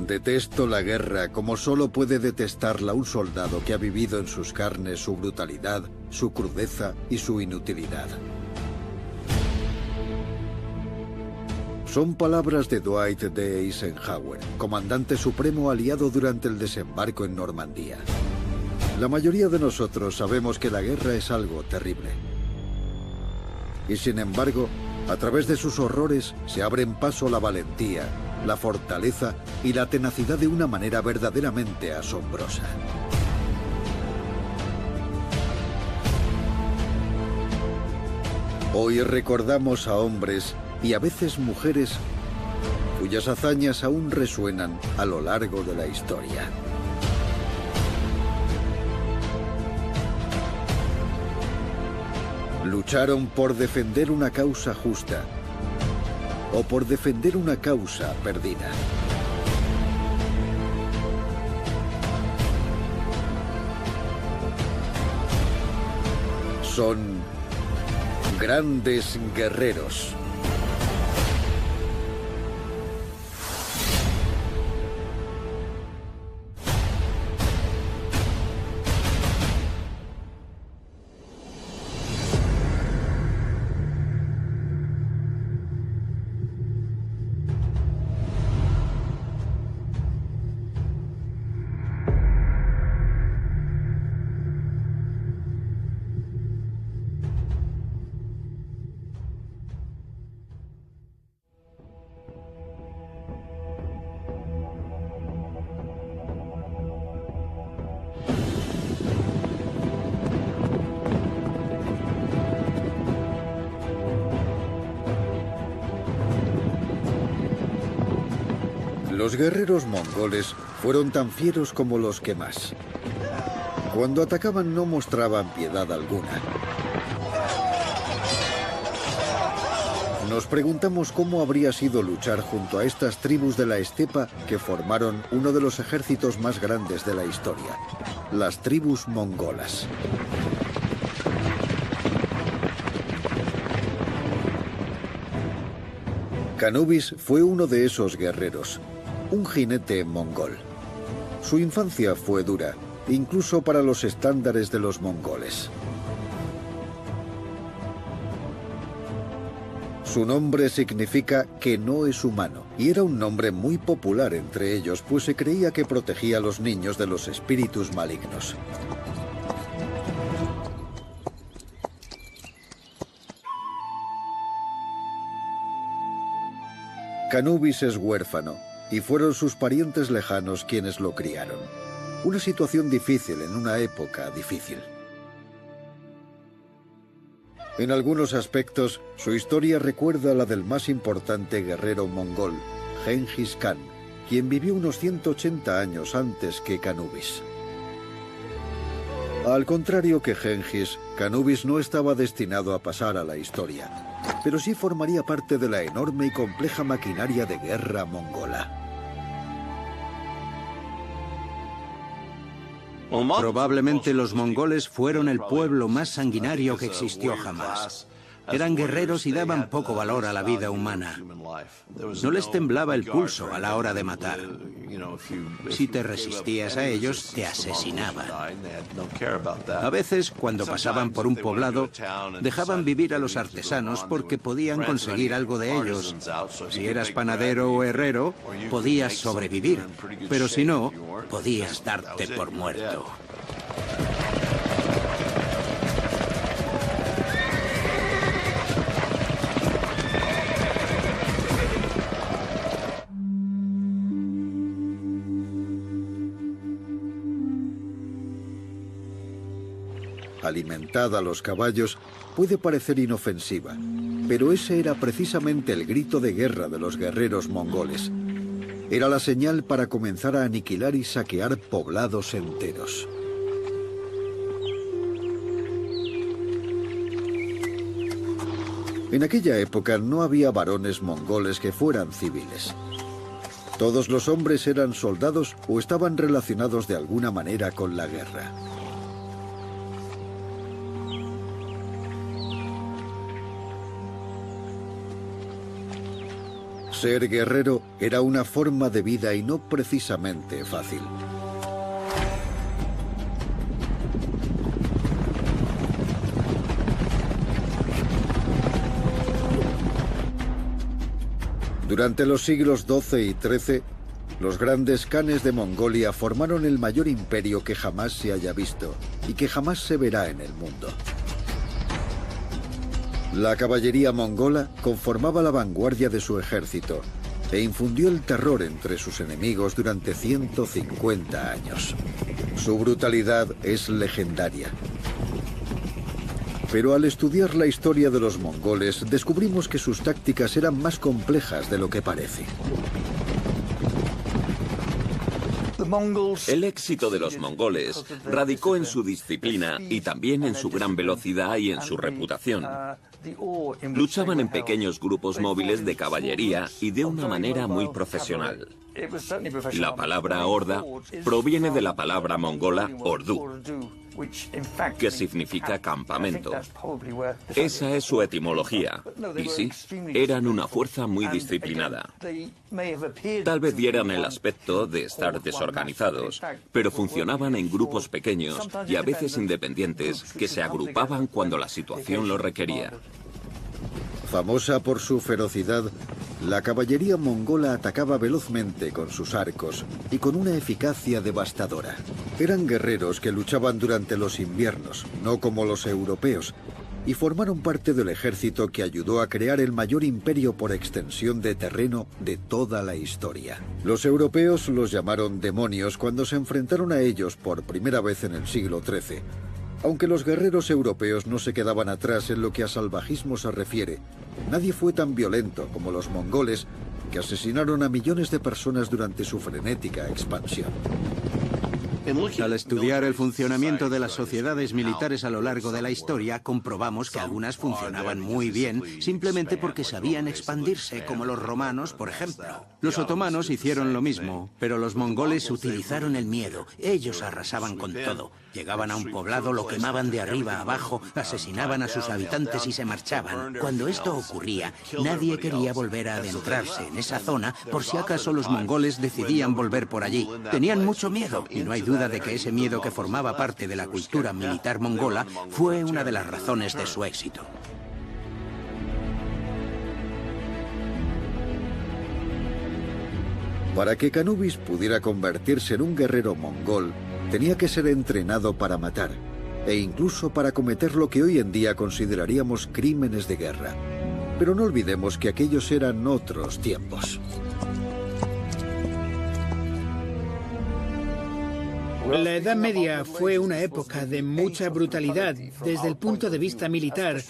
Detesto la guerra como solo puede detestarla un soldado que ha vivido en sus carnes su brutalidad, su crudeza y su inutilidad. Son palabras de Dwight D. Eisenhower, comandante supremo aliado durante el desembarco en Normandía. La mayoría de nosotros sabemos que la guerra es algo terrible. Y sin embargo, a través de sus horrores se abren paso la valentía, la fortaleza y la tenacidad de una manera verdaderamente asombrosa. Hoy recordamos a hombres y a veces mujeres cuyas hazañas aún resuenan a lo largo de la historia. Lucharon por defender una causa justa o por defender una causa perdida. Son grandes guerreros. Los guerreros mongoles fueron tan fieros como los que más. Cuando atacaban no mostraban piedad alguna. Nos preguntamos cómo habría sido luchar junto a estas tribus de la estepa que formaron uno de los ejércitos más grandes de la historia, las tribus mongolas. Canubis fue uno de esos guerreros, un jinete mongol. Su infancia fue dura, incluso para los estándares de los mongoles. Su nombre significa que no es humano, y era un nombre muy popular entre ellos, pues se creía que protegía a los niños de los espíritus malignos. Canubis es huérfano, y fueron sus parientes lejanos quienes lo criaron. Una situación difícil en una época difícil. En algunos aspectos, su historia recuerda a la del más importante guerrero mongol, Genghis Khan, quien vivió unos 180 años antes que Canubis. Al contrario que Genghis, Canubis no estaba destinado a pasar a la historia, pero sí formaría parte de la enorme y compleja maquinaria de guerra mongola. Probablemente los mongoles fueron el pueblo más sanguinario que existió jamás. Eran guerreros y daban poco valor a la vida humana. No les temblaba el pulso a la hora de matar. Si te resistías a ellos, te asesinaban. A veces, cuando pasaban por un poblado, dejaban vivir a los artesanos porque podían conseguir algo de ellos. Si eras panadero o herrero, podías sobrevivir, pero si no, podías darte por muerto. Alimentada a los caballos, puede parecer inofensiva, pero ese era precisamente el grito de guerra de los guerreros mongoles. Era la señal para comenzar a aniquilar y saquear poblados enteros. En aquella época no había varones mongoles que fueran civiles. Todos los hombres eran soldados o estaban relacionados de alguna manera con la guerra. Ser guerrero era una forma de vida y no precisamente fácil. Durante los siglos XII y XIII, los grandes khanes de Mongolia formaron el mayor imperio que jamás se haya visto y que jamás se verá en el mundo. La caballería mongola conformaba la vanguardia de su ejército e infundió el terror entre sus enemigos durante 150 años. Su brutalidad es legendaria. Pero al estudiar la historia de los mongoles, descubrimos que sus tácticas eran más complejas de lo que parece. El éxito de los mongoles radicó en su disciplina y también en su gran velocidad y en su reputación. Luchaban en pequeños grupos móviles de caballería y de una manera muy profesional. La palabra horda proviene de la palabra mongola ordu, que significa campamento. Esa es su etimología. Y sí, eran una fuerza muy disciplinada. Tal vez dieran el aspecto de estar desorganizados, pero funcionaban en grupos pequeños y a veces independientes que se agrupaban cuando la situación lo requería. Famosa por su ferocidad, la caballería mongola atacaba velozmente con sus arcos y con una eficacia devastadora. Eran guerreros que luchaban durante los inviernos, no como los europeos, y formaron parte del ejército que ayudó a crear el mayor imperio por extensión de terreno de toda la historia. Los europeos los llamaron demonios cuando se enfrentaron a ellos por primera vez en el siglo XIII. Aunque los guerreros europeos no se quedaban atrás en lo que a salvajismo se refiere, nadie fue tan violento como los mongoles, que asesinaron a millones de personas durante su frenética expansión. Al estudiar el funcionamiento de las sociedades militares a lo largo de la historia, comprobamos que algunas funcionaban muy bien simplemente porque sabían expandirse, como los romanos, por ejemplo. Los otomanos hicieron lo mismo, pero los mongoles utilizaron el miedo. Ellos arrasaban con todo. Llegaban a un poblado, lo quemaban de arriba a abajo, asesinaban a sus habitantes y se marchaban. Cuando esto ocurría, nadie quería volver a adentrarse en esa zona por si acaso los mongoles decidían volver por allí. Tenían mucho miedo y no hay duda de que ese miedo, que formaba parte de la cultura militar mongola, fue una de las razones de su éxito. Para que Canubis pudiera convertirse en un guerrero mongol, tenía que ser entrenado para matar, e incluso para cometer lo que hoy en día consideraríamos crímenes de guerra. Pero no olvidemos que aquellos eran otros tiempos. La Edad Media fue una época de mucha brutalidad desde el punto de vista militar,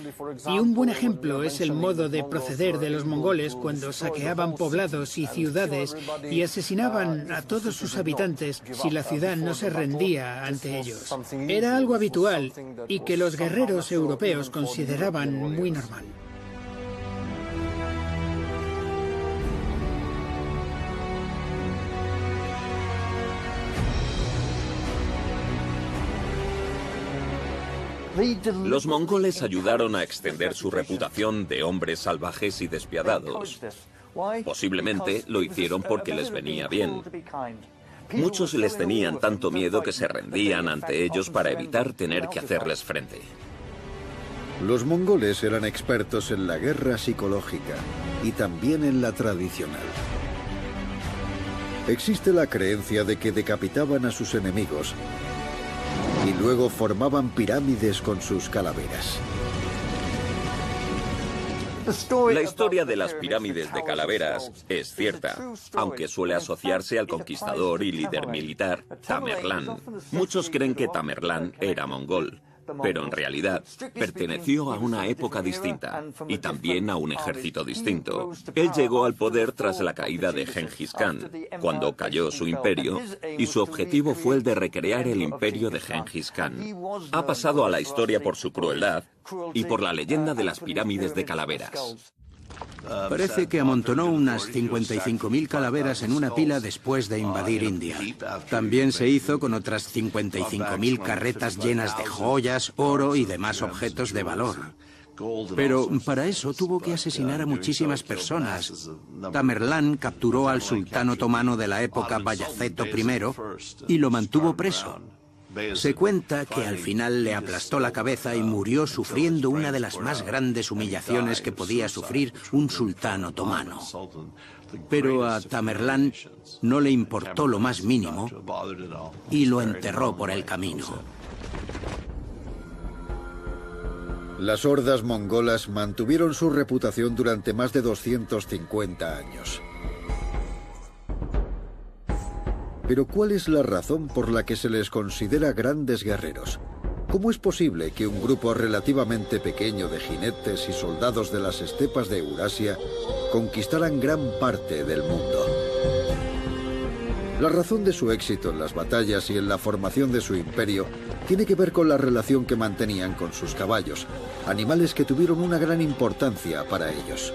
y un buen ejemplo es el modo de proceder de los mongoles cuando saqueaban poblados y ciudades y asesinaban a todos sus habitantes si la ciudad no se rendía ante ellos. Era algo habitual y que los guerreros europeos consideraban muy normal. Los mongoles ayudaron a extender su reputación de hombres salvajes y despiadados. Posiblemente lo hicieron porque les venía bien. Muchos les tenían tanto miedo que se rendían ante ellos para evitar tener que hacerles frente. Los mongoles eran expertos en la guerra psicológica y también en la tradicional. Existe la creencia de que decapitaban a sus enemigos y luego formaban pirámides con sus calaveras. La historia de las pirámides de calaveras es cierta, aunque suele asociarse al conquistador y líder militar Tamerlán. Muchos creen que Tamerlán era mongol, pero en realidad perteneció a una época distinta y también a un ejército distinto. Él llegó al poder tras la caída de Gengis Khan, cuando cayó su imperio, y su objetivo fue el de recrear el imperio de Gengis Khan. Ha pasado a la historia por su crueldad y por la leyenda de las pirámides de calaveras. Parece que amontonó unas 55.000 calaveras en una pila después de invadir India. También se hizo con otras 55.000 carretas llenas de joyas, oro y demás objetos de valor. Pero para eso tuvo que asesinar a muchísimas personas. Tamerlán capturó al sultán otomano de la época Bayaceto I y lo mantuvo preso. Se cuenta que al final le aplastó la cabeza y murió sufriendo una de las más grandes humillaciones que podía sufrir un sultán otomano. Pero a Tamerlán no le importó lo más mínimo y lo enterró por el camino. Las hordas mongolas mantuvieron su reputación durante más de 250 años. Pero ¿cuál es la razón por la que se les considera grandes guerreros? ¿Cómo es posible que un grupo relativamente pequeño de jinetes y soldados de las estepas de Eurasia conquistaran gran parte del mundo? La razón de su éxito en las batallas y en la formación de su imperio tiene que ver con la relación que mantenían con sus caballos, animales que tuvieron una gran importancia para ellos.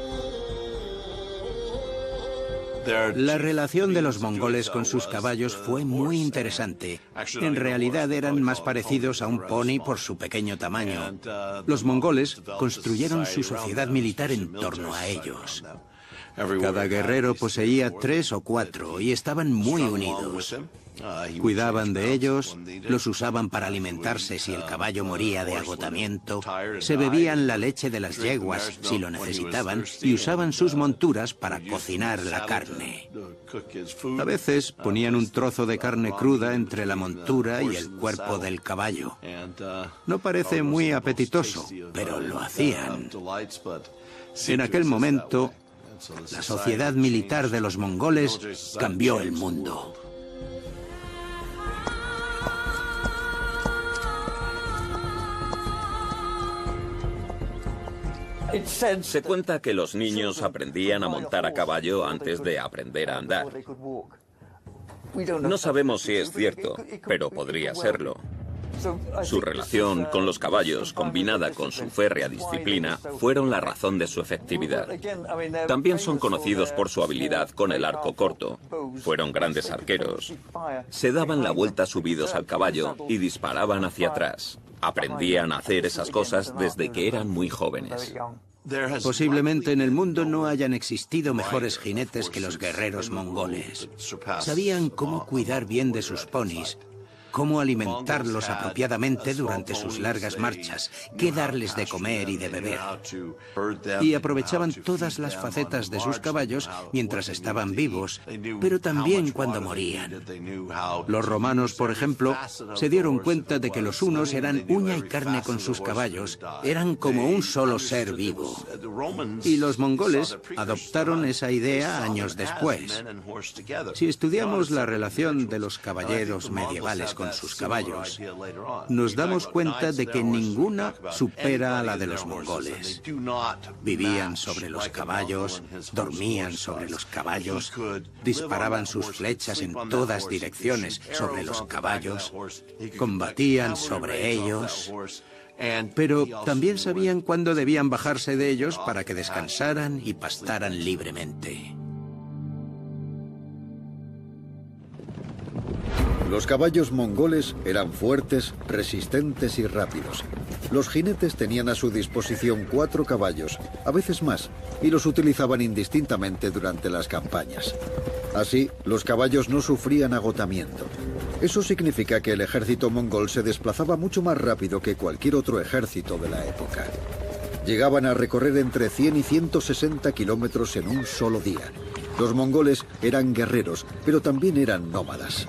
La relación de los mongoles con sus caballos fue muy interesante. En realidad eran más parecidos a un pony por su pequeño tamaño. Los mongoles construyeron su sociedad militar en torno a ellos. Cada guerrero poseía 3 o 4 y estaban muy unidos. Cuidaban de ellos, los usaban para alimentarse si el caballo moría de agotamiento, se bebían la leche de las yeguas si lo necesitaban y usaban sus monturas para cocinar la carne. A veces ponían un trozo de carne cruda entre la montura y el cuerpo del caballo. No parece muy apetitoso, pero lo hacían. En aquel momento, la sociedad militar de los mongoles cambió el mundo. Se cuenta que los niños aprendían a montar a caballo antes de aprender a andar. No sabemos si es cierto, pero podría serlo. Su relación con los caballos, combinada con su férrea disciplina, fueron la razón de su efectividad. También son conocidos por su habilidad con el arco corto. Fueron grandes arqueros. Se daban la vuelta subidos al caballo y disparaban hacia atrás. Aprendían a hacer esas cosas desde que eran muy jóvenes. Posiblemente en el mundo no hayan existido mejores jinetes que los guerreros mongoles. Sabían cómo cuidar bien de sus ponis, cómo alimentarlos apropiadamente durante sus largas marchas, qué darles de comer y de beber. Y aprovechaban todas las facetas de sus caballos mientras estaban vivos, pero también cuando morían. Los romanos, por ejemplo, se dieron cuenta de que los hunos eran uña y carne con sus caballos, eran como un solo ser vivo. Y los mongoles adoptaron esa idea años después. Si estudiamos la relación de los caballeros medievales con sus caballos, nos damos cuenta de que ninguna supera a la de los mongoles. Vivían sobre los caballos, dormían sobre los caballos, disparaban sus flechas en todas direcciones sobre los caballos, combatían sobre ellos, pero también sabían cuándo debían bajarse de ellos para que descansaran y pastaran libremente. Los caballos mongoles eran fuertes, resistentes y rápidos. Los jinetes tenían a su disposición 4 caballos, a veces más, y los utilizaban indistintamente durante las campañas. Así, los caballos no sufrían agotamiento. Eso significa que el ejército mongol se desplazaba mucho más rápido que cualquier otro ejército de la época. Llegaban a recorrer entre 100 y 160 kilómetros en un solo día. Los mongoles eran guerreros, pero también eran nómadas.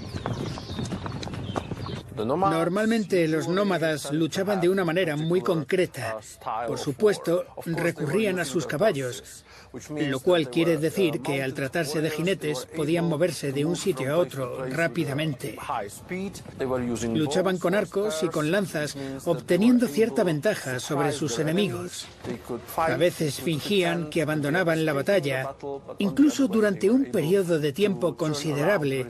Normalmente los nómadas luchaban de una manera muy concreta. Por supuesto, recurrían a sus caballos, lo cual quiere decir que al tratarse de jinetes podían moverse de un sitio a otro rápidamente. Luchaban con arcos y con lanzas, obteniendo cierta ventaja sobre sus enemigos. A veces fingían que abandonaban la batalla, incluso durante un periodo de tiempo considerable,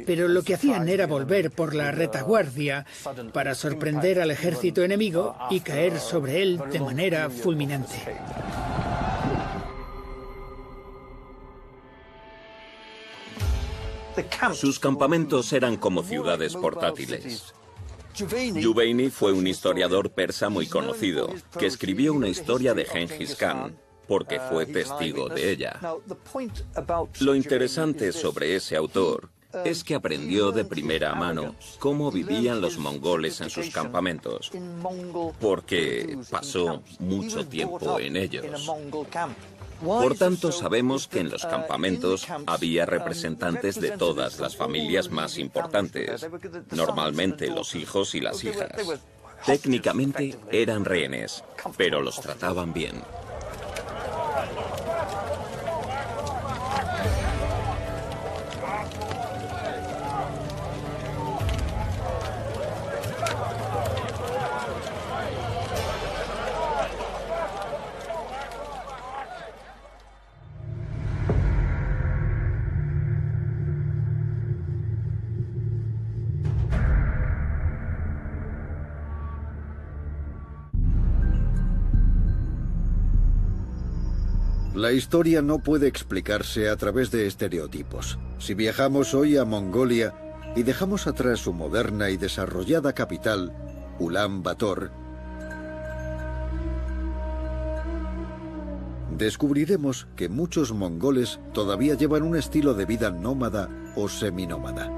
pero lo que hacían era volver por la retaguardia para sorprender al ejército enemigo y caer sobre él de manera fulminante. Sus campamentos eran como ciudades portátiles. Juveini fue un historiador persa muy conocido, que escribió una historia de Gengis Khan, porque fue testigo de ella. Lo interesante sobre ese autor es que aprendió de primera mano cómo vivían los mongoles en sus campamentos, porque pasó mucho tiempo en ellos. Por tanto, sabemos que en los campamentos había representantes de todas las familias más importantes, normalmente los hijos y las hijas. Técnicamente eran rehenes, pero los trataban bien. La historia no puede explicarse a través de estereotipos. Si viajamos hoy a Mongolia y dejamos atrás su moderna y desarrollada capital, Ulan Bator, descubriremos que muchos mongoles todavía llevan un estilo de vida nómada o seminómada.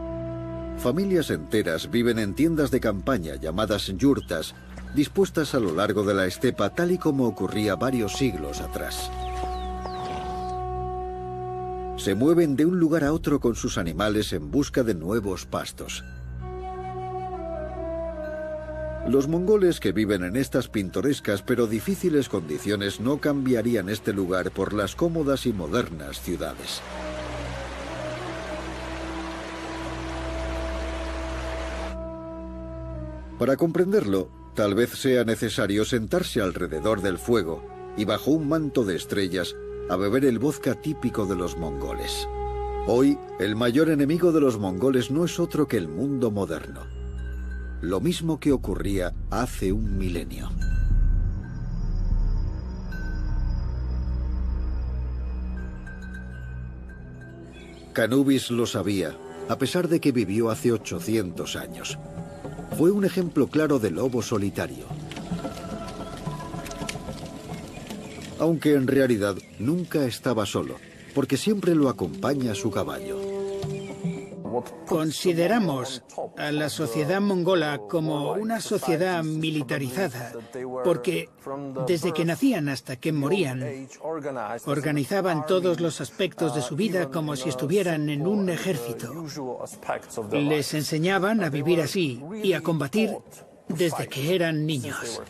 Familias enteras viven en tiendas de campaña llamadas yurtas, dispuestas a lo largo de la estepa tal y como ocurría varios siglos atrás. Se mueven de un lugar a otro con sus animales en busca de nuevos pastos. Los mongoles que viven en estas pintorescas pero difíciles condiciones no cambiarían este lugar por las cómodas y modernas ciudades. Para comprenderlo, tal vez sea necesario sentarse alrededor del fuego y bajo un manto de estrellas a beber el vodka típico de los mongoles. Hoy, el mayor enemigo de los mongoles no es otro que el mundo moderno. Lo mismo que ocurría hace un milenio. Canubis lo sabía, a pesar de que vivió hace 800 años. Fue un ejemplo claro de lobo solitario. Aunque en realidad nunca estaba solo, porque siempre lo acompaña su caballo. Consideramos a la sociedad mongola como una sociedad militarizada, porque desde que nacían hasta que morían, organizaban todos los aspectos de su vida como si estuvieran en un ejército. Les enseñaban a vivir así y a combatir desde que eran niños.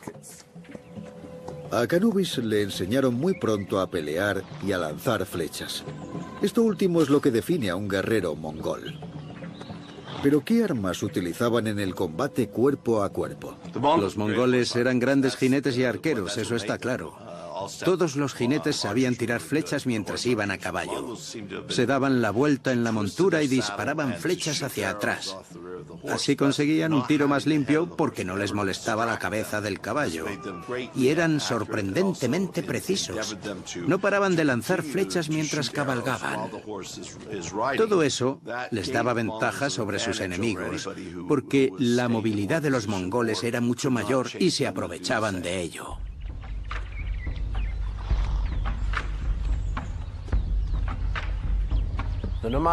A Canubis le enseñaron muy pronto a pelear y a lanzar flechas. Esto último es lo que define a un guerrero mongol. ¿Pero qué armas utilizaban en el combate cuerpo a cuerpo? Los mongoles eran grandes jinetes y arqueros, eso está claro. Todos los jinetes sabían tirar flechas mientras iban a caballo. Se daban la vuelta en la montura y disparaban flechas hacia atrás. Así conseguían un tiro más limpio porque no les molestaba la cabeza del caballo. Y eran sorprendentemente precisos. No paraban de lanzar flechas mientras cabalgaban. Todo eso les daba ventaja sobre sus enemigos, porque la movilidad de los mongoles era mucho mayor y se aprovechaban de ello.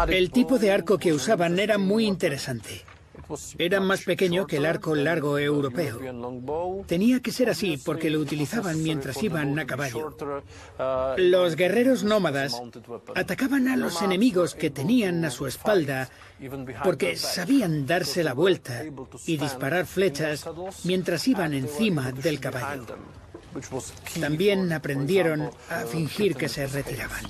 El tipo de arco que usaban era muy interesante. Era más pequeño que el arco largo europeo. Tenía que ser así porque lo utilizaban mientras iban a caballo. Los guerreros nómadas atacaban a los enemigos que tenían a su espalda porque sabían darse la vuelta y disparar flechas mientras iban encima del caballo. También aprendieron a fingir que se retiraban.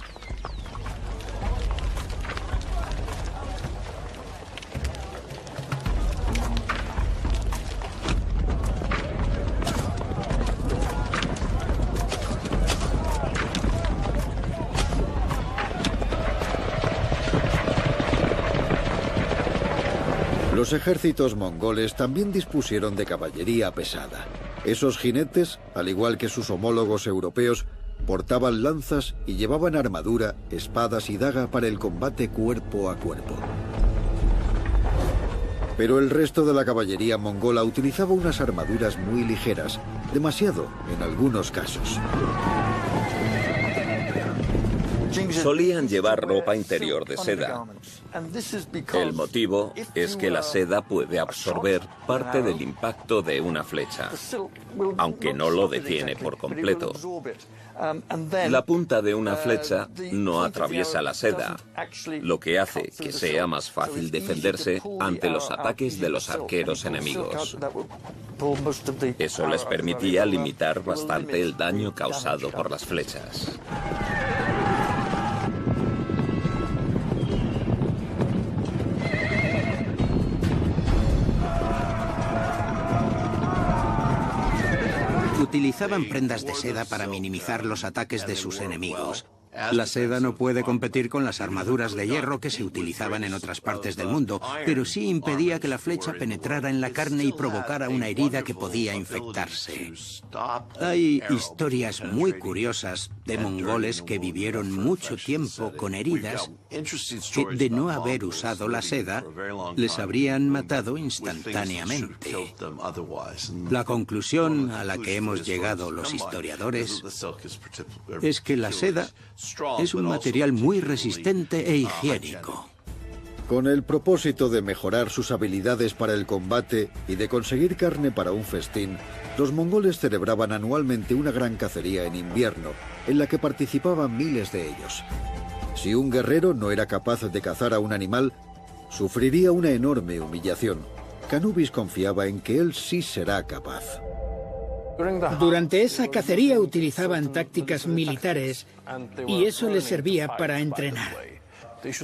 Los ejércitos mongoles también dispusieron de caballería pesada. Esos jinetes, al igual que sus homólogos europeos, portaban lanzas y llevaban armadura, espadas y daga para el combate cuerpo a cuerpo. Pero el resto de la caballería mongola utilizaba unas armaduras muy ligeras, demasiado en algunos casos. Solían llevar ropa interior de seda. El motivo es que la seda puede absorber parte del impacto de una flecha, aunque no lo detiene por completo. La punta de una flecha no atraviesa la seda, lo que hace que sea más fácil defenderse ante los ataques de los arqueros enemigos. Eso les permitía limitar bastante el daño causado por las flechas. Utilizaban prendas de seda para minimizar los ataques de sus enemigos. La seda no puede competir con las armaduras de hierro que se utilizaban en otras partes del mundo, pero sí impedía que la flecha penetrara en la carne y provocara una herida que podía infectarse. Hay historias muy curiosas de mongoles que vivieron mucho tiempo con heridas que, de no haber usado la seda, les habrían matado instantáneamente. La conclusión a la que hemos llegado los historiadores es que la seda es un material muy resistente e higiénico. Con el propósito de mejorar sus habilidades para el combate y de conseguir carne para un festín, los mongoles celebraban anualmente una gran cacería en invierno, en la que participaban miles de ellos. Si un guerrero no era capaz de cazar a un animal, sufriría una enorme humillación. Canubis confiaba en que él sí será capaz. Durante esa cacería utilizaban tácticas militares y eso les servía para entrenar.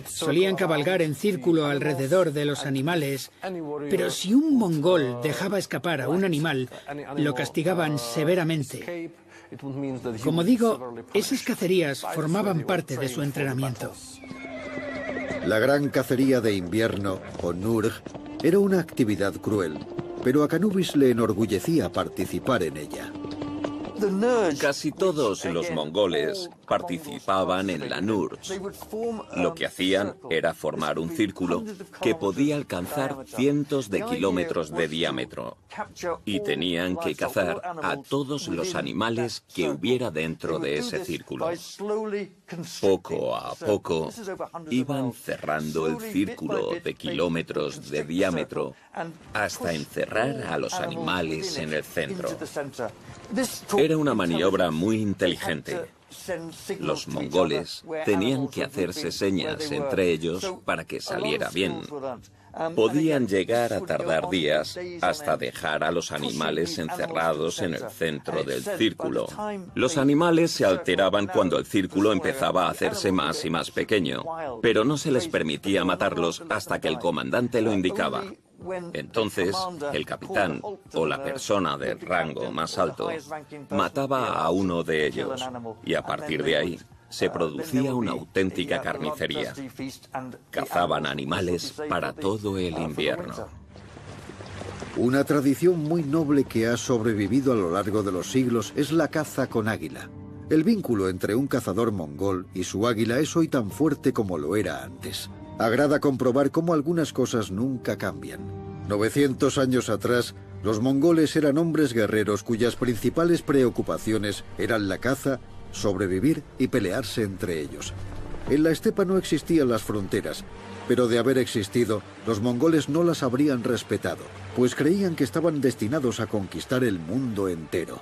Solían cabalgar en círculo alrededor de los animales, pero si un mongol dejaba escapar a un animal, lo castigaban severamente. Como digo, esas cacerías formaban parte de su entrenamiento. La gran cacería de invierno, o Nurg, era una actividad cruel, pero a Canubis le enorgullecía participar en ella. Casi todos los mongoles participaban en la Nurg. Lo que hacían era formar un círculo que podía alcanzar cientos de kilómetros de diámetro y tenían que cazar a todos los animales que hubiera dentro de ese círculo. Poco a poco iban cerrando el círculo de kilómetros de diámetro hasta encerrar a los animales en el centro. Era una maniobra muy inteligente. Los mongoles tenían que hacerse señas entre ellos para que saliera bien. Podían llegar a tardar días hasta dejar a los animales encerrados en el centro del círculo. Los animales se alteraban cuando el círculo empezaba a hacerse más y más pequeño, pero no se les permitía matarlos hasta que el comandante lo indicaba. Entonces, el capitán o la persona de rango más alto mataba a uno de ellos y a partir de ahí se producía una auténtica carnicería. Cazaban animales para todo el invierno. Una tradición muy noble que ha sobrevivido a lo largo de los siglos es la caza con águila. El vínculo entre un cazador mongol y su águila es hoy tan fuerte como lo era antes. Agrada comprobar cómo algunas cosas nunca cambian. 900 años atrás, los mongoles eran hombres guerreros cuyas principales preocupaciones eran la caza, sobrevivir y pelearse entre ellos. En la estepa no existían las fronteras, pero de haber existido, los mongoles no las habrían respetado, pues creían que estaban destinados a conquistar el mundo entero.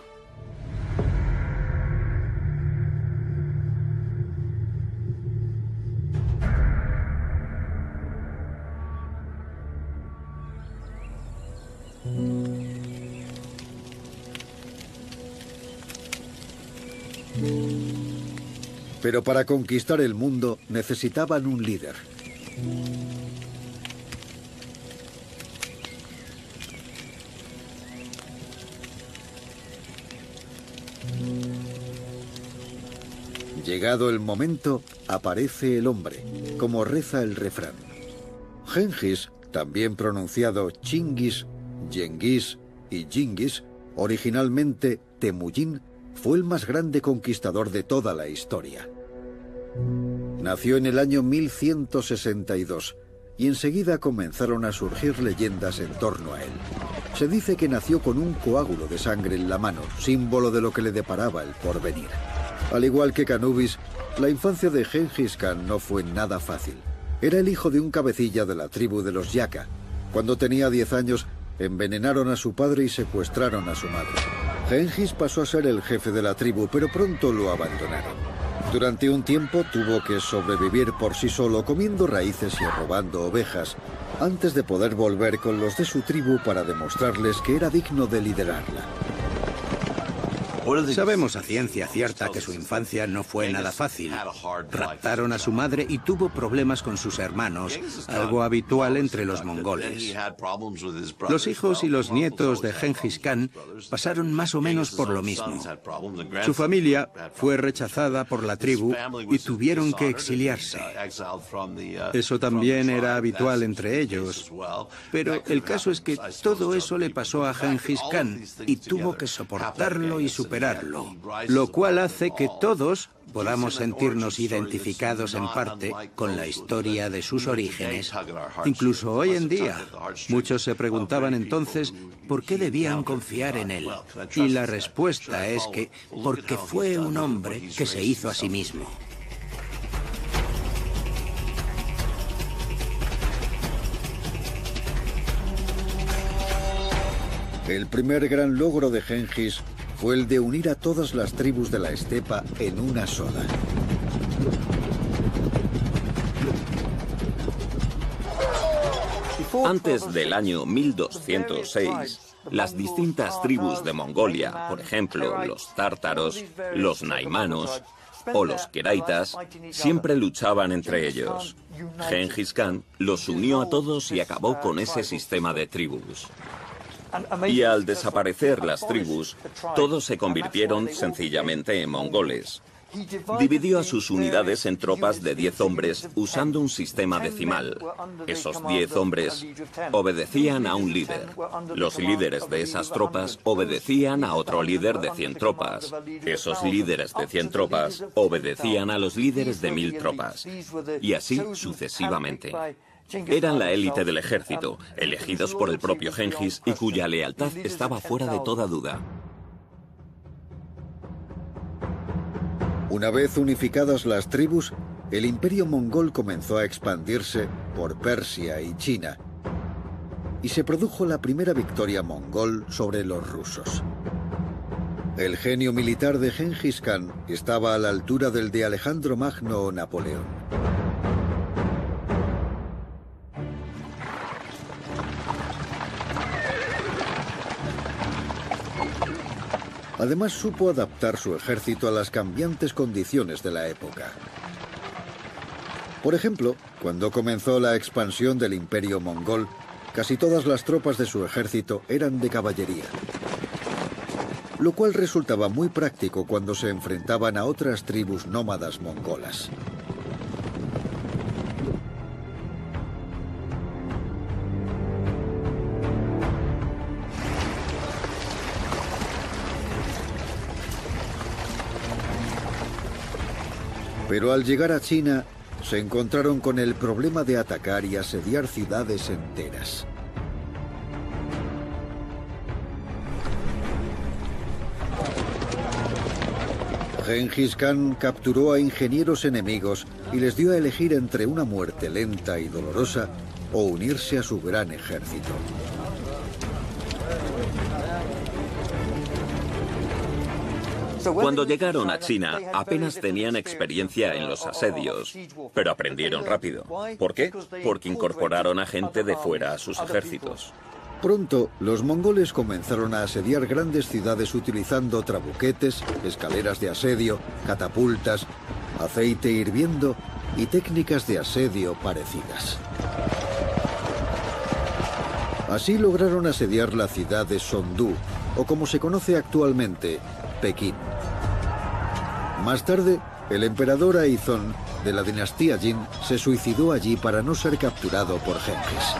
Pero para conquistar el mundo necesitaban un líder. Llegado el momento, aparece el hombre, como reza el refrán. Gengis, también pronunciado Chingis, Yenghis y Jingis, originalmente Temujin, fue el más grande conquistador de toda la historia. Nació en el año 1162 y enseguida comenzaron a surgir leyendas en torno a él. Se dice que nació con un coágulo de sangre en la mano, símbolo de lo que le deparaba el porvenir. Al igual que Anubis, la infancia de Gengis Khan no fue nada fácil. Era el hijo de un cabecilla de la tribu de los Yaka. Cuando tenía 10 años, envenenaron a su padre y secuestraron a su madre. Gengis pasó a ser el jefe de la tribu, pero pronto lo abandonaron. Durante un tiempo tuvo que sobrevivir por sí solo, comiendo raíces y robando ovejas, antes de poder volver con los de su tribu para demostrarles que era digno de liderarla. Sabemos a ciencia cierta que su infancia no fue nada fácil. Raptaron a su madre y tuvo problemas con sus hermanos, algo habitual entre los mongoles. Los hijos y los nietos de Gengis Khan pasaron más o menos por lo mismo. Su familia fue rechazada por la tribu y tuvieron que exiliarse. Eso también era habitual entre ellos. Pero el caso es que todo eso le pasó a Gengis Khan y tuvo que soportarlo y superarlo. Lo cual hace que todos podamos sentirnos identificados en parte con la historia de sus orígenes. Incluso hoy en día, muchos se preguntaban entonces por qué debían confiar en él. Y la respuesta es que porque fue un hombre que se hizo a sí mismo. El primer gran logro de Gengis fue el de unir a todas las tribus de la estepa en una sola. Antes del año 1206, las distintas tribus de Mongolia, por ejemplo, los tártaros, los naimanos o los keraitas, siempre luchaban entre ellos. Gengis Khan los unió a todos y acabó con ese sistema de tribus. Y al desaparecer las tribus, todos se convirtieron sencillamente en mongoles. Dividió a sus unidades en tropas de 10 hombres usando un sistema decimal. Esos 10 hombres obedecían a un líder. Los líderes de esas tropas obedecían a otro líder de 100 tropas. Esos líderes de 100 tropas obedecían a los líderes de 1000 tropas. Y así sucesivamente. Eran la élite del ejército, elegidos por el propio Gengis y cuya lealtad estaba fuera de toda duda. Una vez unificadas las tribus, el imperio mongol comenzó a expandirse por Persia y China, y se produjo la primera victoria mongol sobre los rusos. El genio militar de Gengis Khan estaba a la altura del de Alejandro Magno o Napoleón. Además, supo adaptar su ejército a las cambiantes condiciones de la época. Por ejemplo, cuando comenzó la expansión del imperio mongol, casi todas las tropas de su ejército eran de caballería, lo cual resultaba muy práctico cuando se enfrentaban a otras tribus nómadas mongolas. Pero al llegar a China, se encontraron con el problema de atacar y asediar ciudades enteras. Gengis Khan capturó a ingenieros enemigos y les dio a elegir entre una muerte lenta y dolorosa o unirse a su gran ejército. Cuando llegaron a China, apenas tenían experiencia en los asedios, pero aprendieron rápido. ¿Por qué? Porque incorporaron a gente de fuera a sus ejércitos. Pronto, los mongoles comenzaron a asediar grandes ciudades utilizando trabuquetes, escaleras de asedio, catapultas, aceite hirviendo y técnicas de asedio parecidas. Así lograron asediar la ciudad de Sondu, o como se conoce actualmente, Pekín. Más tarde, el emperador Aizón de la dinastía Jin se suicidó allí para no ser capturado por Gengis.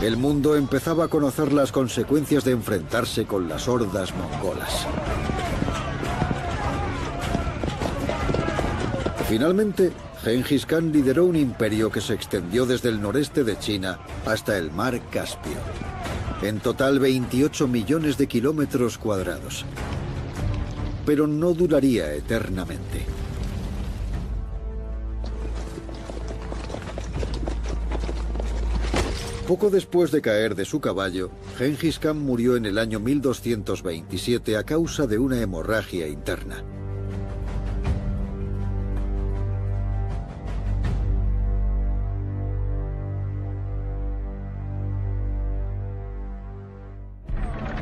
El mundo empezaba a conocer las consecuencias de enfrentarse con las hordas mongolas. Finalmente, Gengis Khan lideró un imperio que se extendió desde el noreste de China hasta el mar Caspio. En total 28 millones de kilómetros cuadrados. Pero no duraría eternamente. Poco después de caer de su caballo, Gengis Khan murió en el año 1227 a causa de una hemorragia interna.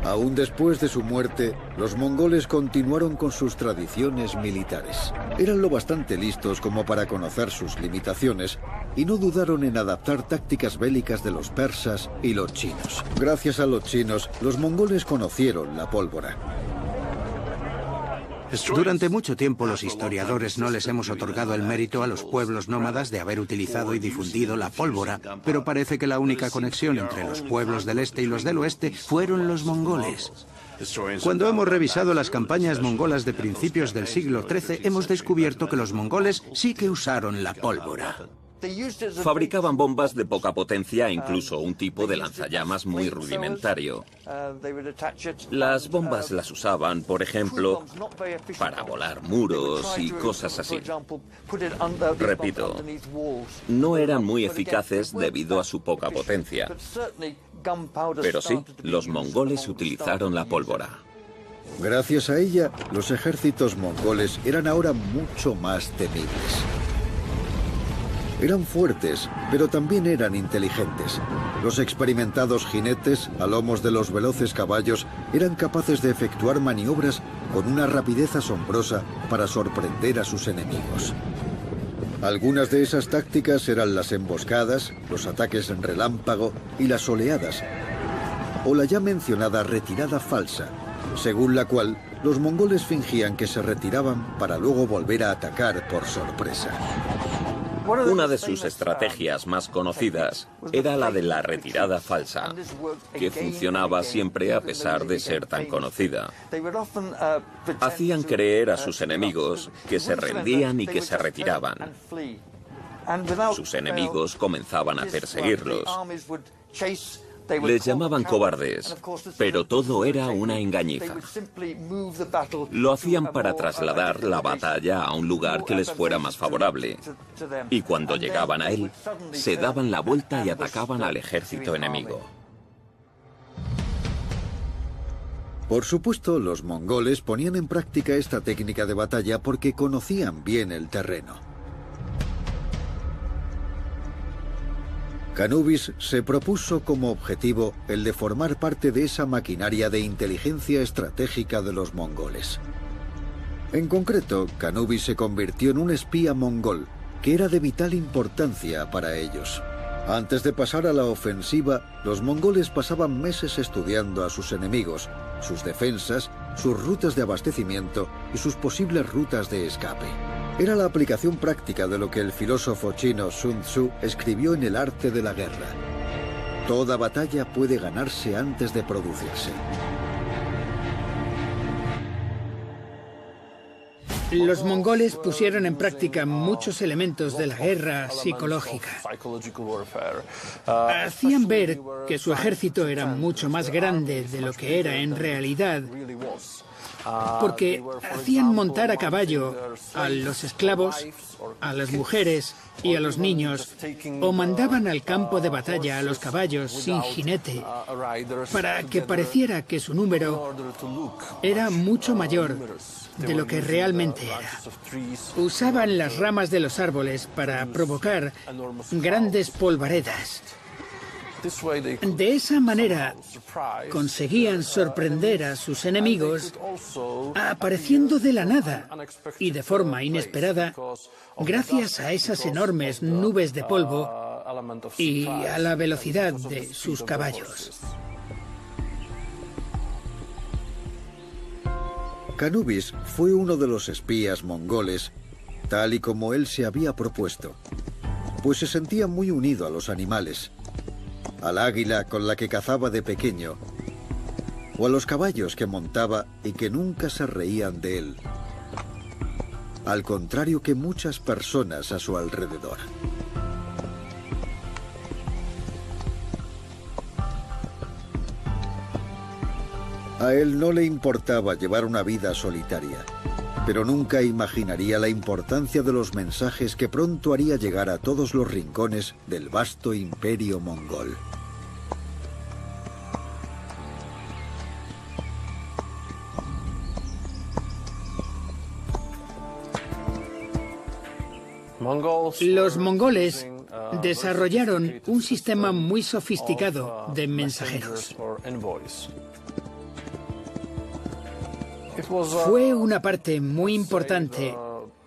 Aún después de su muerte, los mongoles continuaron con sus tradiciones militares. Eran lo bastante listos como para conocer sus limitaciones y no dudaron en adaptar tácticas bélicas de los persas y los chinos. Gracias a los chinos, los mongoles conocieron la pólvora. Durante mucho tiempo los historiadores no les hemos otorgado el mérito a los pueblos nómadas de haber utilizado y difundido la pólvora, pero parece que la única conexión entre los pueblos del este y los del oeste fueron los mongoles. Cuando hemos revisado las campañas mongolas de principios del siglo XIII, hemos descubierto que los mongoles sí que usaron la pólvora. Fabricaban bombas de poca potencia e incluso un tipo de lanzallamas muy rudimentario. Las bombas las usaban, por ejemplo, para volar muros y cosas así. Repito, no eran muy eficaces debido a su poca potencia. Pero sí, los mongoles utilizaron la pólvora. Gracias a ella, los ejércitos mongoles eran ahora mucho más temibles. Eran fuertes, pero también eran inteligentes. Los experimentados jinetes, a lomos de los veloces caballos, eran capaces de efectuar maniobras con una rapidez asombrosa para sorprender a sus enemigos. Algunas de esas tácticas eran las emboscadas, los ataques en relámpago y las oleadas, o la ya mencionada retirada falsa, según la cual los mongoles fingían que se retiraban para luego volver a atacar por sorpresa. Una de sus estrategias más conocidas era la de la retirada falsa, que funcionaba siempre a pesar de ser tan conocida. Hacían creer a sus enemigos que se rendían y que se retiraban. Sus enemigos comenzaban a perseguirlos. Les llamaban cobardes, pero todo era una engañifa. Lo hacían para trasladar la batalla a un lugar que les fuera más favorable. Y cuando llegaban a él, se daban la vuelta y atacaban al ejército enemigo. Por supuesto, los mongoles ponían en práctica esta técnica de batalla porque conocían bien el terreno. Canubis se propuso como objetivo el de formar parte de esa maquinaria de inteligencia estratégica de los mongoles. En concreto, Canubis se convirtió en un espía mongol, que era de vital importancia para ellos. Antes de pasar a la ofensiva, los mongoles pasaban meses estudiando a sus enemigos, sus defensas, sus rutas de abastecimiento y sus posibles rutas de escape. Era la aplicación práctica de lo que el filósofo chino Sun Tzu escribió en El arte de la guerra. Toda batalla puede ganarse antes de producirse. Los mongoles pusieron en práctica muchos elementos de la guerra psicológica. Hacían ver que su ejército era mucho más grande de lo que era en realidad, porque hacían montar a caballo a los esclavos, a las mujeres y a los niños, o mandaban al campo de batalla a los caballos sin jinete, para que pareciera que su número era mucho mayor de lo que realmente era. Usaban las ramas de los árboles para provocar grandes polvaredas. De esa manera conseguían sorprender a sus enemigos apareciendo de la nada y de forma inesperada gracias a esas enormes nubes de polvo y a la velocidad de sus caballos. Canubis fue uno de los espías mongoles, tal y como él se había propuesto, pues se sentía muy unido a los animales, al águila con la que cazaba de pequeño, o a los caballos que montaba y que nunca se reían de él. al contrario que muchas personas a su alrededor. A él no le importaba llevar una vida solitaria, pero nunca imaginaría la importancia de los mensajes que pronto haría llegar a todos los rincones del vasto imperio mongol. Los mongoles desarrollaron un sistema muy sofisticado de mensajeros. Fue una parte muy importante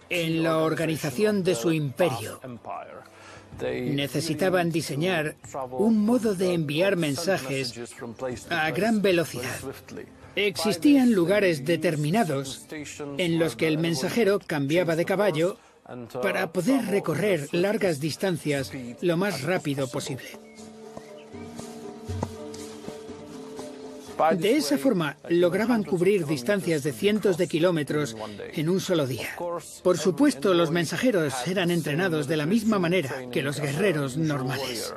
en la organización de su imperio. Necesitaban diseñar un modo de enviar mensajes a gran velocidad. Existían lugares determinados en los que el mensajero cambiaba de caballo para poder recorrer largas distancias lo más rápido posible. De esa forma, lograban cubrir distancias de cientos de kilómetros en un solo día. Por supuesto, los mensajeros eran entrenados de la misma manera que los guerreros normales.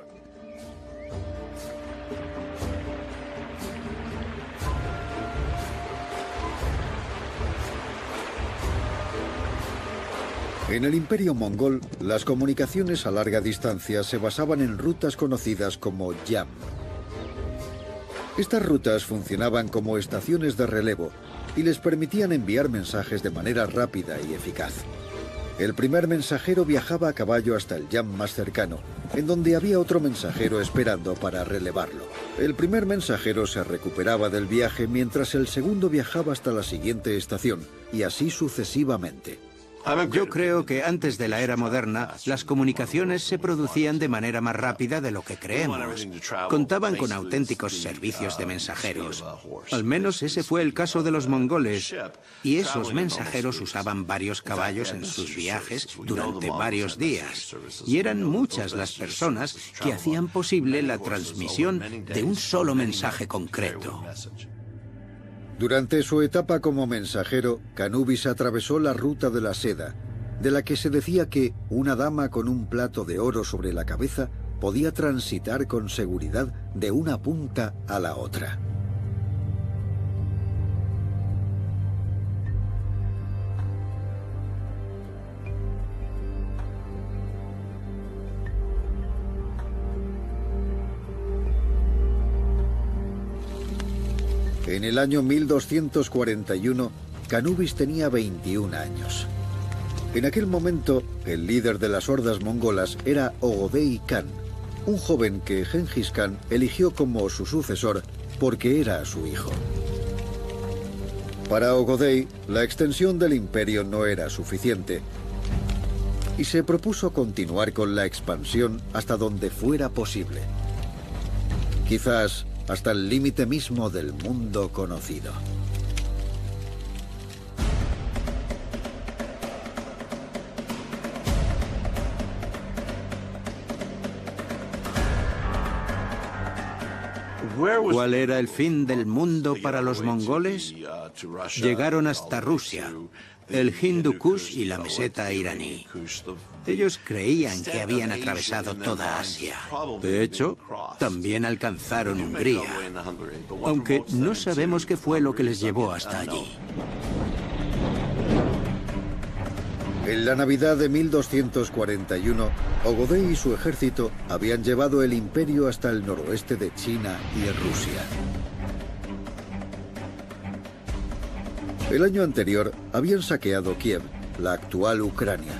En el imperio mongol, las comunicaciones a larga distancia se basaban en rutas conocidas como yam. Estas rutas funcionaban como estaciones de relevo y les permitían enviar mensajes de manera rápida y eficaz. El primer mensajero viajaba a caballo hasta el yam más cercano, en donde había otro mensajero esperando para relevarlo. El primer mensajero se recuperaba del viaje mientras el segundo viajaba hasta la siguiente estación, y así sucesivamente. Yo creo que antes de la era moderna, las comunicaciones se producían de manera más rápida de lo que creemos. Contaban con auténticos servicios de mensajeros. Al menos ese fue el caso de los mongoles. Y esos mensajeros usaban varios caballos en sus viajes durante varios días. Y eran muchas las personas que hacían posible la transmisión de un solo mensaje concreto. Durante su etapa como mensajero, Canubis atravesó la ruta de la seda, de la que se decía que una dama con un plato de oro sobre la cabeza podía transitar con seguridad de una punta a la otra. En el año 1241, Canubis tenía 21 años. En aquel momento, el líder de las hordas mongolas era Ogodei Khan, un joven que Gengis Khan eligió como su sucesor porque era su hijo. Para Ogodei, la extensión del imperio no era suficiente y se propuso continuar con la expansión hasta donde fuera posible. Quizás hasta el límite mismo del mundo conocido. ¿Cuál era el fin del mundo para los mongoles? Llegaron hasta Rusia, el Hindu Kush y la meseta iraní. Ellos creían que habían atravesado toda Asia. De hecho, también alcanzaron Hungría, aunque no sabemos qué fue lo que les llevó hasta allí. En la Navidad de 1241, Ogodei y su ejército habían llevado el imperio hasta el noroeste de China y Rusia. El año anterior habían saqueado Kiev, la actual Ucrania.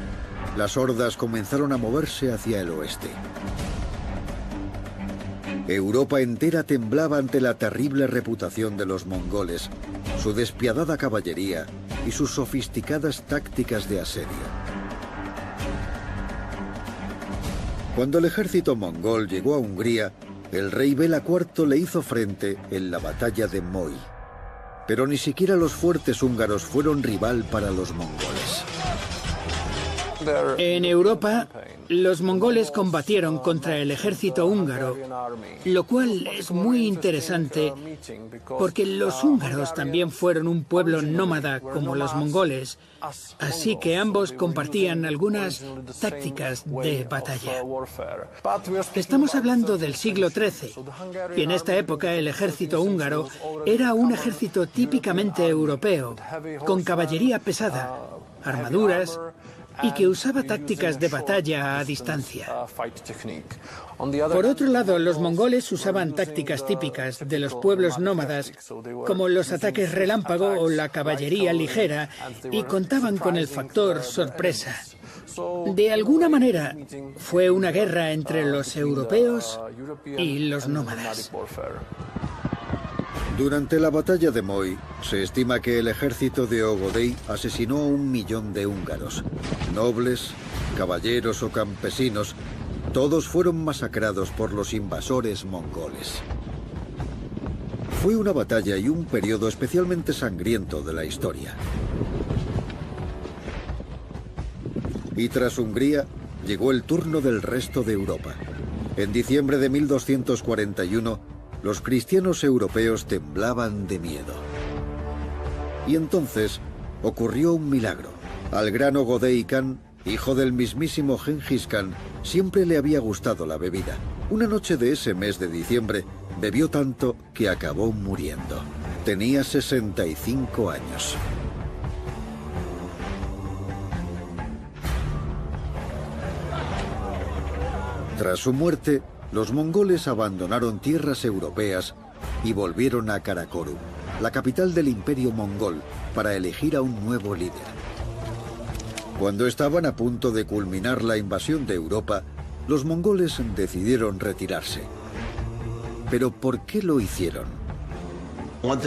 Las hordas comenzaron a moverse hacia el oeste. Europa entera temblaba ante la terrible reputación de los mongoles, su despiadada caballería y sus sofisticadas tácticas de asedio. Cuando el ejército mongol llegó a Hungría, el rey Bela IV le hizo frente en la batalla de Moy. Pero ni siquiera los fuertes húngaros fueron rival para los mongoles. En Europa, Los mongoles combatieron contra el ejército húngaro, lo cual es muy interesante porque los húngaros también fueron un pueblo nómada como los mongoles, así que ambos compartían algunas tácticas de batalla. Estamos hablando del siglo XIII, y en esta época el ejército húngaro era un ejército típicamente europeo, con caballería pesada, armaduras, y que usaba tácticas de batalla a distancia. Por otro lado, los mongoles usaban tácticas típicas de los pueblos nómadas, como los ataques relámpago o la caballería ligera, y contaban con el factor sorpresa. De alguna manera, fue una guerra entre los europeos y los nómadas. Durante la batalla de Moy, se estima que el ejército de Ögödei asesinó a 1 millón de húngaros. Nobles, caballeros o campesinos, todos fueron masacrados por los invasores mongoles. Fue una batalla y un periodo especialmente sangriento de la historia. Y tras Hungría, llegó el turno del resto de Europa. En diciembre de 1241, los cristianos europeos temblaban de miedo. Y entonces ocurrió un milagro. Al gran Ögödei Khan, hijo del mismísimo Gengis Khan, siempre le había gustado la bebida. Una noche de ese mes de diciembre, bebió tanto que acabó muriendo. Tenía 65 años. Tras su muerte, los mongoles abandonaron tierras europeas y volvieron a Karakorum, la capital del imperio mongol, para elegir a un nuevo líder. Cuando estaban a punto de culminar la invasión de Europa, los mongoles decidieron retirarse. ¿Pero por qué lo hicieron?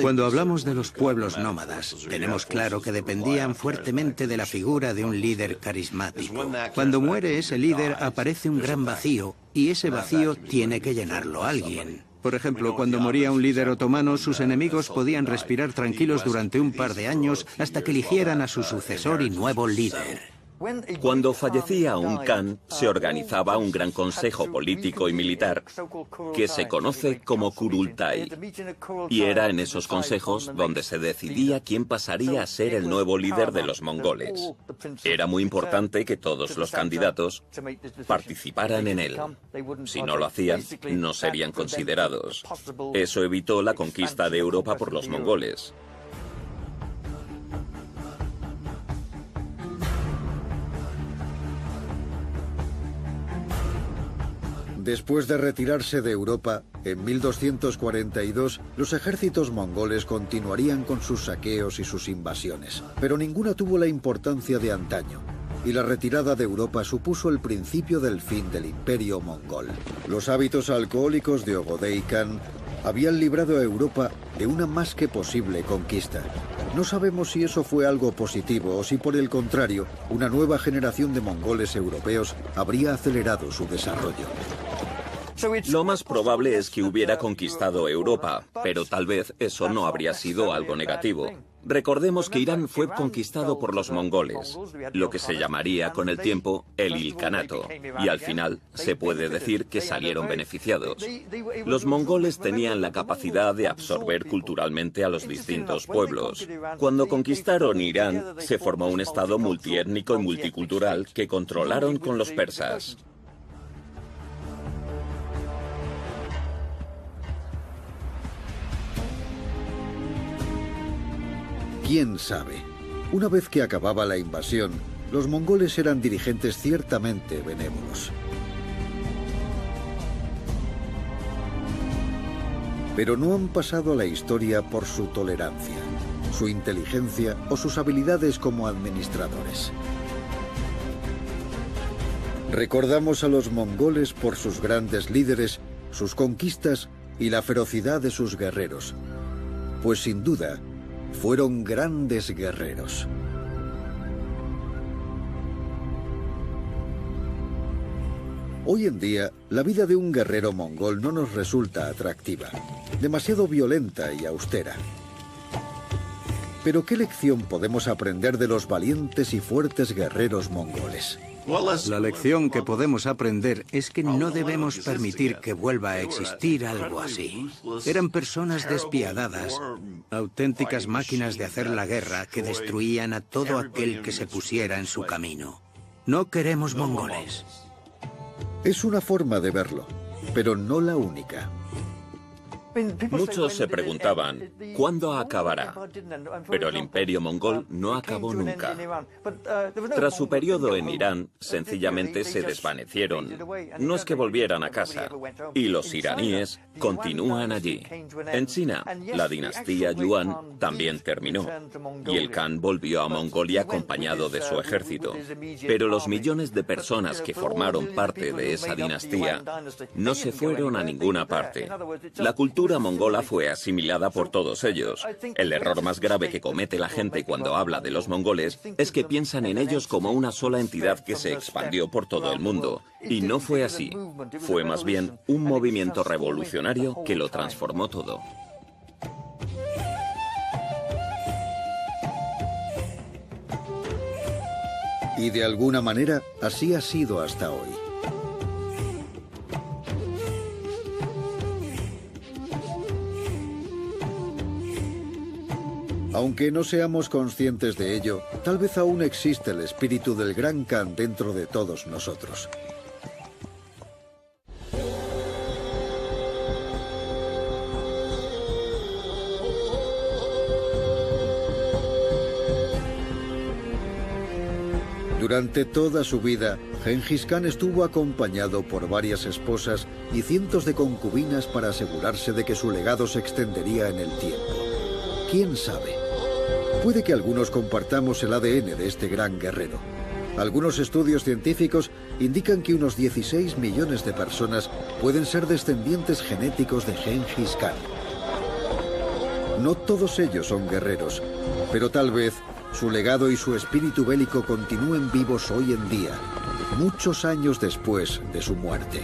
Cuando hablamos de los pueblos nómadas, tenemos claro que dependían fuertemente de la figura de un líder carismático. Cuando muere ese líder, aparece un gran vacío, y ese vacío tiene que llenarlo alguien. Por ejemplo, cuando moría un líder otomano, sus enemigos podían respirar tranquilos durante un par de años hasta que eligieran a su sucesor y nuevo líder. Cuando fallecía un Khan, se organizaba un gran consejo político y militar que se conoce como Kurultai. Y era en esos consejos donde se decidía quién pasaría a ser el nuevo líder de los mongoles. Era muy importante que todos los candidatos participaran en él. Si no lo hacían, no serían considerados. Eso evitó la conquista de Europa por los mongoles. Después de retirarse de Europa, en 1242, los ejércitos mongoles continuarían con sus saqueos y sus invasiones, pero ninguna tuvo la importancia de antaño, y la retirada de Europa supuso el principio del fin del imperio mongol. Los hábitos alcohólicos de Ögödei Khan habían librado a Europa de una más que posible conquista. No sabemos si eso fue algo positivo o si por el contrario, una nueva generación de mongoles europeos habría acelerado su desarrollo. Lo más probable es que hubiera conquistado Europa, pero tal vez eso no habría sido algo negativo. Recordemos que Irán fue conquistado por los mongoles, lo que se llamaría con el tiempo el Ilkhanato, y al final se puede decir que salieron beneficiados. Los mongoles tenían la capacidad de absorber culturalmente a los distintos pueblos. Cuando conquistaron Irán, se formó un estado multiétnico y multicultural que controlaron con los persas. ¿Quién sabe? Una vez que acababa la invasión, los mongoles eran dirigentes ciertamente benévolos. Pero no han pasado a la historia por su tolerancia, su inteligencia o sus habilidades como administradores. Recordamos a los mongoles por sus grandes líderes, sus conquistas y la ferocidad de sus guerreros, pues sin duda, fueron grandes guerreros. Hoy en día, la vida de un guerrero mongol no nos resulta atractiva, demasiado violenta y austera. Pero ¿qué lección podemos aprender de los valientes y fuertes guerreros mongoles? La lección que podemos aprender es que no debemos permitir que vuelva a existir algo así. Eran personas despiadadas, auténticas máquinas de hacer la guerra que destruían a todo aquel que se pusiera en su camino. No queremos mongoles. Es una forma de verlo, pero no la única. Muchos se preguntaban, ¿cuándo acabará? Pero el imperio mongol no acabó nunca. Tras su periodo en Irán, sencillamente se desvanecieron. No es que volvieran a casa. Y los iraníes continúan allí. En China, la dinastía Yuan también terminó. Y el Khan volvió a Mongolia acompañado de su ejército. Pero los millones de personas que formaron parte de esa dinastía no se fueron a ninguna parte. La cultura mongola fue asimilada por todos ellos. El error más grave que comete la gente cuando habla de los mongoles es que piensan en ellos como una sola entidad que se expandió por todo el mundo. Y no fue así. Fue más bien un movimiento revolucionario que lo transformó todo. Y de alguna manera, así ha sido hasta hoy. Aunque no seamos conscientes de ello, tal vez aún existe el espíritu del Gran Khan dentro de todos nosotros. Durante toda su vida, Gengis Khan estuvo acompañado por varias esposas y cientos de concubinas para asegurarse de que su legado se extendería en el tiempo. ¿Quién sabe? Puede que algunos compartamos el ADN de este gran guerrero. Algunos estudios científicos indican que unos 16 millones de personas pueden ser descendientes genéticos de Gengis Khan. No todos ellos son guerreros, pero tal vez su legado y su espíritu bélico continúen vivos hoy en día, muchos años después de su muerte.